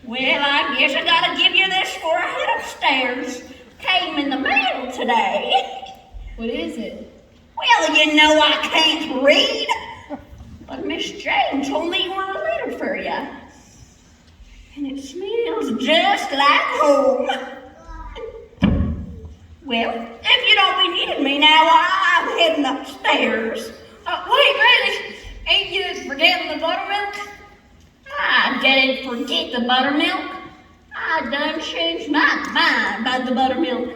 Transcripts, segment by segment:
Well, I guess I gotta give you this for a head upstairs. Came in the mail today. What is it? Well, you know I can't read. But Miss Jane told me you were a letter for you. And it smells just like home. Well, if you don't be needing me now, I'm heading upstairs. Wait, Granny, ain't you forgetting the buttermilk? I didn't forget the buttermilk. I done changed my mind about the buttermilk.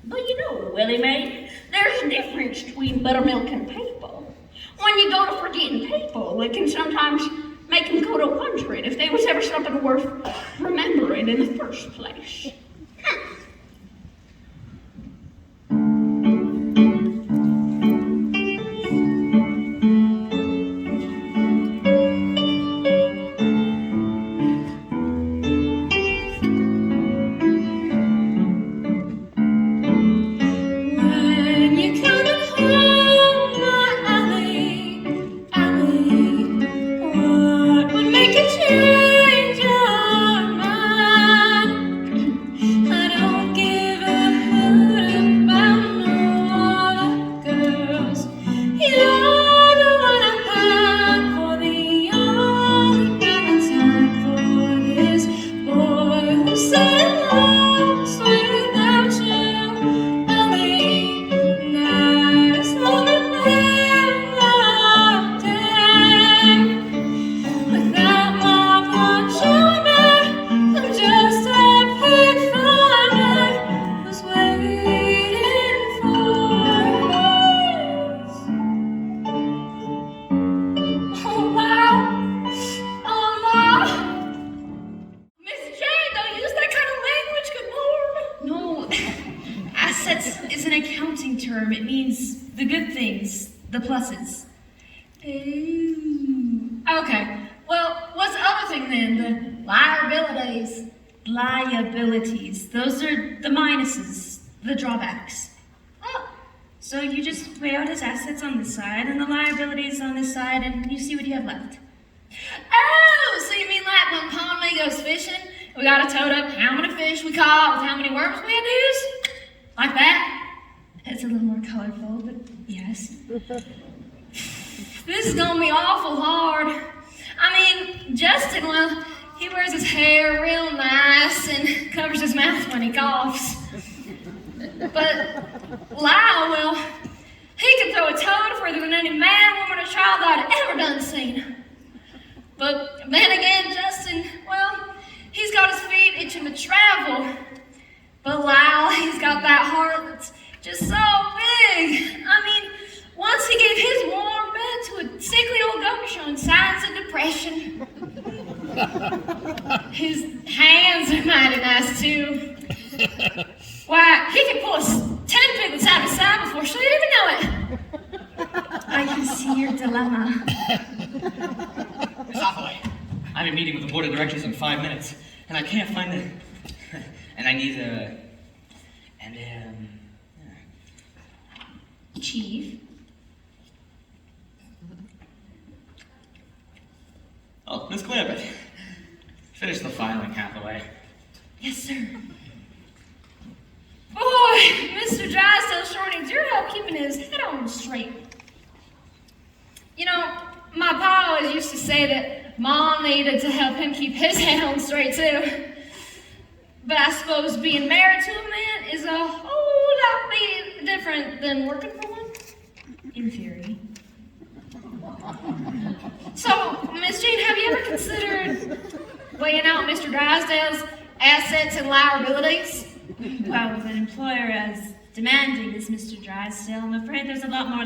But you know, Willie Mae, there's a difference between buttermilk and people. When you go to forgetting people, it can sometimes make them go to wondering if there was ever something worth remembering in the first place. It means the good things, the pluses. Okay, well, what's the other thing then? The liabilities. Liabilities. Those are the minuses, the drawbacks. Oh, so you just weigh out his assets on this side and the liabilities on this side and you see what you have left. Oh, so you mean like when Pond May goes fishing, we gotta tote up how many fish we caught with how many worms we had to use? Like that? It's a little more colorful, but yes. This is gonna be awful hard. I mean, Justin, well, he wears his hair real nice and covers his mouth when he coughs. But Lyle, well, he can throw a toad further than any man, woman, or child I'd ever done seen. But then again, Justin, well, he's got his feet itching to travel. But Lyle, he's got that heart that's just so big. I mean, once he gave his warm bed to a sickly old goat showing signs of depression. His hands are mighty nice too. Why, he could pull 10 piglets side by side before she'd even know it. I can see your dilemma. Miss Hathaway, I have a meeting with the board of directors in 5 minutes, and I can't find the... and I need Chief? Oh, Miss Clampett. Finish the filing, Hathaway. Yes, sir. Boy, Mr. Drysdale sure needs your help keeping his head on straight. You know, my pa always used to say that Mom needed to help him keep his head on straight, too. But I suppose being married to a man is a whole lot different than working for one. In theory. So, Miss Jane, have you ever considered weighing out Mr. Drysdale's assets and liabilities? Well, with an employer as demanding as Mr. Drysdale, I'm afraid there's a lot more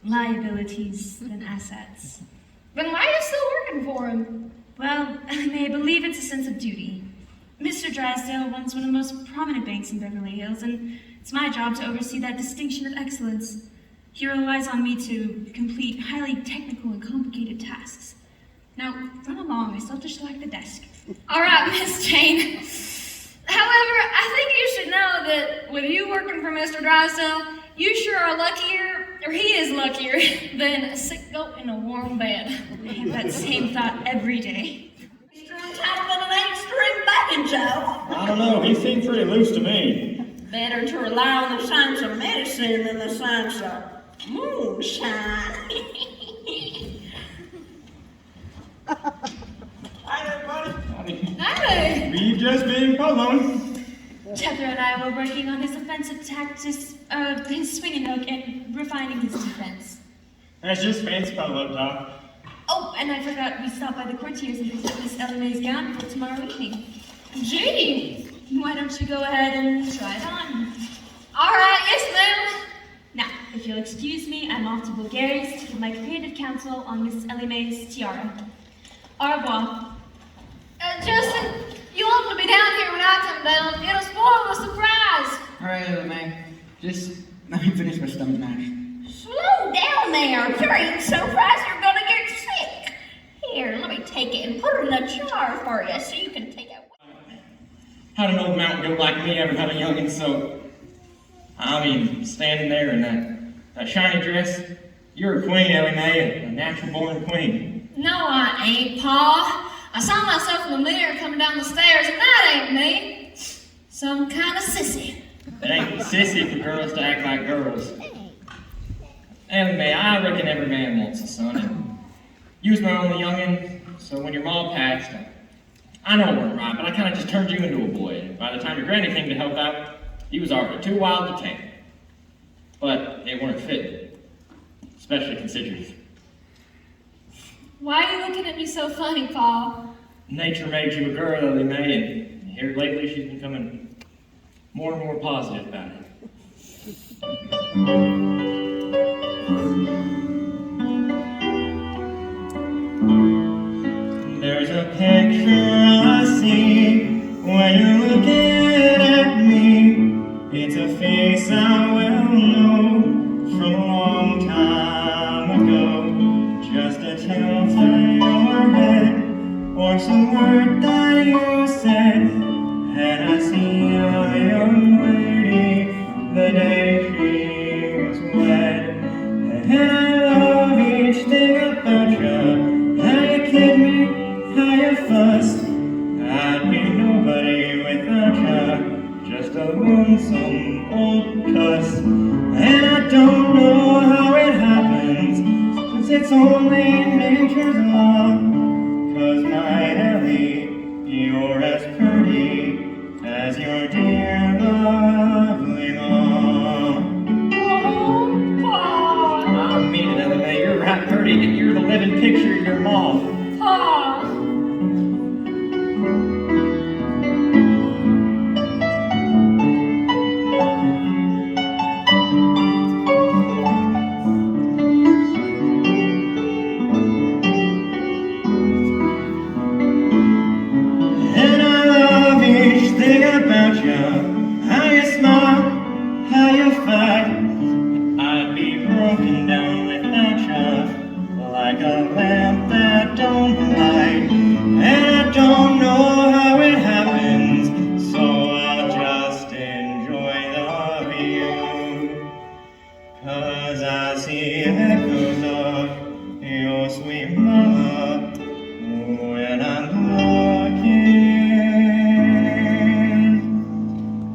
liabilities than assets. Then why are you still working for him? Well, I may believe it's a sense of duty. Mr. Drysdale runs one of the most prominent banks in Beverly Hills, and it's my job to oversee that distinction of excellence. He relies on me to complete highly technical and complicated tasks. Now, run along, I still have to select the desk. All right, Miss Jane. However, I think you should know that with you working for Mr. Drysdale, you sure are luckier, or he is luckier, than a sick goat in a warm bed. I have that same thought every day. Mr. Untitled don't know. He seemed pretty loose to me. Better to rely on the science of medicine than the science of moonshine. Hi, everybody. Hey! We've just been poloing. Jethro and I were working on his offensive tactics, his swinging hook, and refining his defense. That's just fancy polo talk. Oh, and I forgot we stopped by the courtiers and picked up Miss Ellie's gown for tomorrow evening. Gee! Why don't you go ahead and try it on? All right, yes, ma'am. Now, if you'll excuse me, I'm off to Bulgaria's to give my creative counsel on Miss Ellie Mae's tiara. Au revoir. Justin, you want to be down here when I come down. It'll spoil the surprise. All right, Ellie Mae. Just let me finish my stomach mash. Slow down there. You're eating so fast you're gonna get sick. Here, let me take it and put it in a jar for you so you can take it. How'd an old mountain goat like me ever have a youngin' so? I mean, standing there in that shiny dress, you're a queen, Ellie Mae, a natural-born queen. No, I ain't, Pa. I saw myself in the mirror coming down the stairs, and that ain't me. Some kind of sissy. It ain't sissy for girls to act like girls. Ellie Mae, I reckon every man wants a son, and you was my only youngin', so when your mom passed, I know it weren't right, but I kind of just turned you into a boy, and by the time your granny came to help out, you was already too wild to tame. But it weren't fitting, especially considering Why are you looking at me so funny, Pa? nature made you a girl, Ellie Mae, and here lately she's becoming more and more positive about it. There's a picture I see when you're looking at me. It's a face I well know from a long time ago. Just a tilt of your head or some word that you said, and I see a young lady the day she was wed. And I love each thing about you. How you kid me, how you fuss. I'd be nobody without you, just a lonesome old cuss. And I don't know how it happens, since it's only nature's law. 'Cause my Ellie, you're as pretty as your dear lovely mom. Oh, Pa! I mean it, Ellie Mae, you're right pretty, and you're the living picture of your mom. Pa! And I love each thing about you. How you smile, how you fight. I'd be broken down without you, like a lamp that don't light. And I don't know how it happens, so I'll just enjoy the view. 'Cause I see echoes of your sweet mama when I'm looking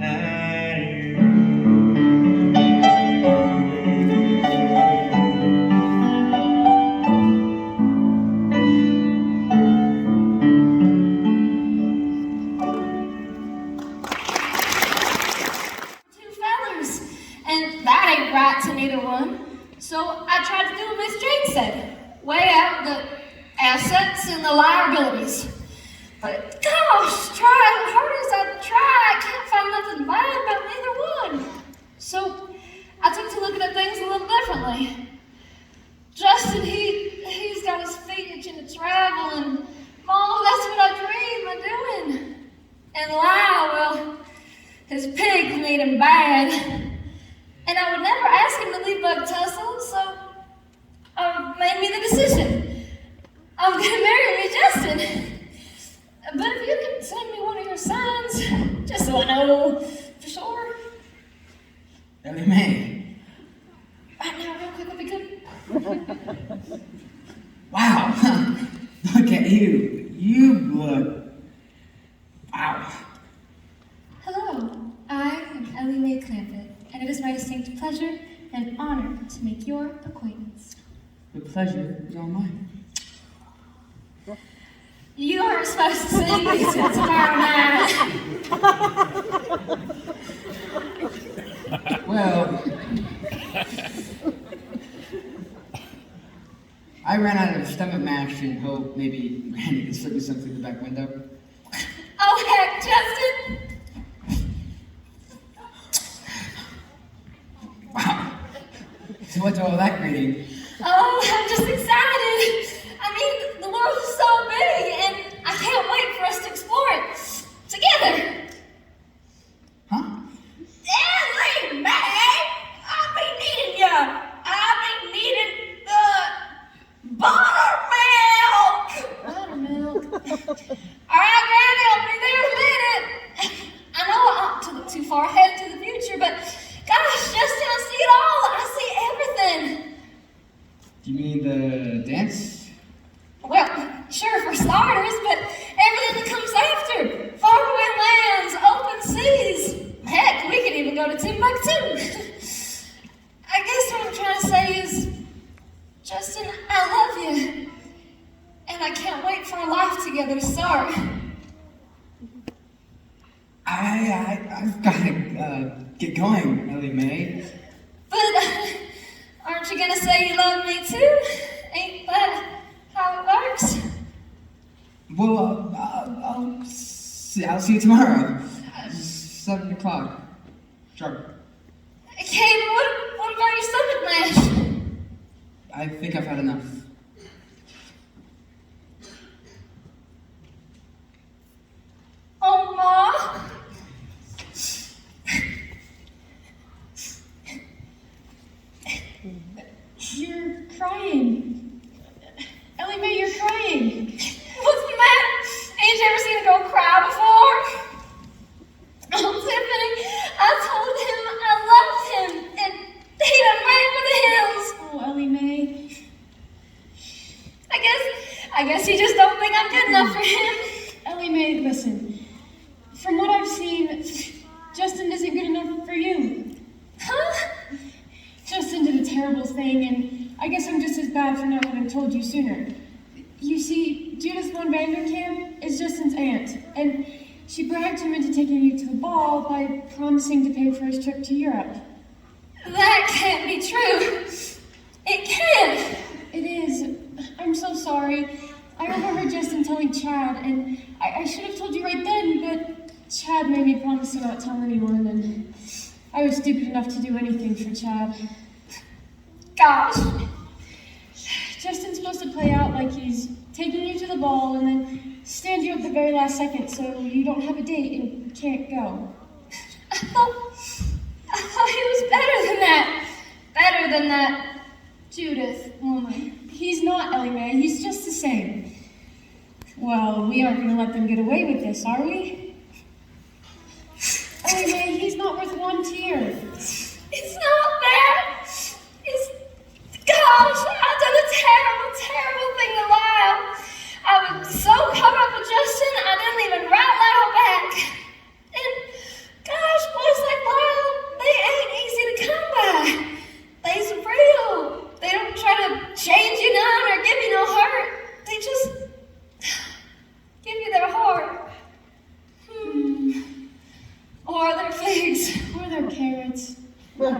at you. Two fellers, and that ain't right to neither one. So I tried to do what Miss Jane said, weigh out the assets and the liabilities. But gosh, try as hard as I try, I can't find nothing bad about neither one. So I took to looking at things a little differently. Justin, he's got his feet itching to travel, and Mom, that's what I dream of doing. And Lyle, well, his pigs need him bad. And I would never ask him to leave Bug Tussle, so I made me the decision. I'm gonna marry me, Justin. But if you can send me one of your signs, just so I know for sure. Ellie Mae. Right now, real quick, would be good. Wow. Look at you. You look. Wow. to make your acquaintance. The pleasure is all mine. You aren't supposed to sing these until tomorrow night. Well, I ran out of stomach mash and hope maybe Randy could slip me some through the back window. Oh, heck, Justin! Wow. So what's all that greeting? Oh, I'm just excited. I mean, the world is so big, and I can't wait for us to explore it together. Huh? Ellie, May, I'll be needing ya. I'll be needing the buttermilk. Buttermilk. All right, Granny, I'll be there in a minute. I know I ought to look too far ahead into the future, but gosh, Justin, I see it all. I see everything. Do you mean the dance? Well, sure for starters, but everything that comes after. Faraway lands, open seas. Heck, we could even go to Timbuktu. I guess what I'm trying to say is, Justin, I love you. And I can't wait for our life together to start. I've got to get going, Ellie Mae. But aren't you gonna say you love me too? Ain't that how it works? Well, I'll see you tomorrow. 7 o'clock. Sharp. Okay, but what about your stomach mash? I think I've had enough. Oh, Ma? You're crying. Ellie Mae, you're crying. What's the matter? Ain't you ever seen a girl cry before? Oh, Tiffany, I told him I loved him, and he done ran for the hills. Oh, Ellie Mae. I guess he just don't think I'm good enough for him. Ellie Mae, listen. From what I've seen, Justin isn't good enough for you. Huh? Justin did a terrible thing, and I guess I'm just as bad for not having told you sooner. You see, Judith von Vanderkamp is Justin's aunt, and she bragged him into taking you to the ball by promising to pay for his trip to Europe. That can't be true. It can't. It is. I'm so sorry. I overheard Justin telling Chad, and I should have told you right then, but Chad made me promise to not tell anyone, and I was stupid enough to do anything for Chad. Gosh. Justin's supposed to play out like he's taking you to the ball and then stand you up the very last second so you don't have a date and can't go. I thought he was better than that. Better than that Judith woman. He's not, Ellie Mae. He's just the same. Well, we aren't going to let them get away with this, are we? Ellie Mae, he's not worth one tear. It's not that. It's... Gosh, I've done a terrible, terrible thing to Lyle. I was so caught up with Justin, I didn't even write Lyle back. And gosh, boys like Lyle, they ain't easy to come by. They's real. They don't try to change you none or give you no hurt. They just give you their heart. Or their figs. Or their carrots. Huh?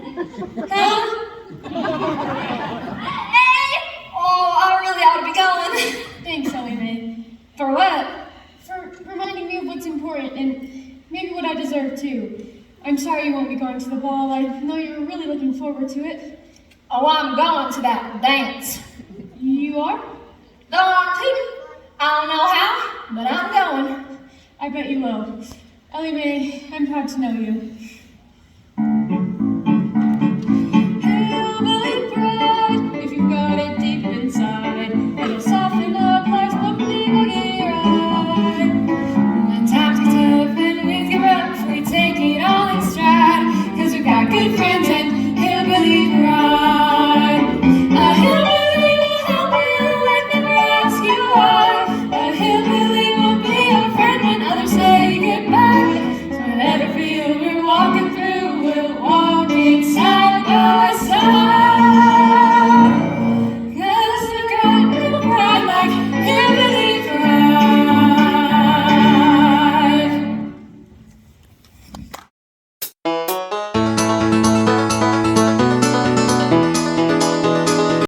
Hey! Oh, I really ought to be going. Thanks, Ellie Mae. For what? For reminding me of what's important and maybe what I deserve too. I'm sorry you won't be going to the ball. I know you were really looking forward to it. Oh, I'm going to that dance. You are? Going to? I don't know how, but I'm going. I bet you will. Ellie Mae, I'm proud to know you.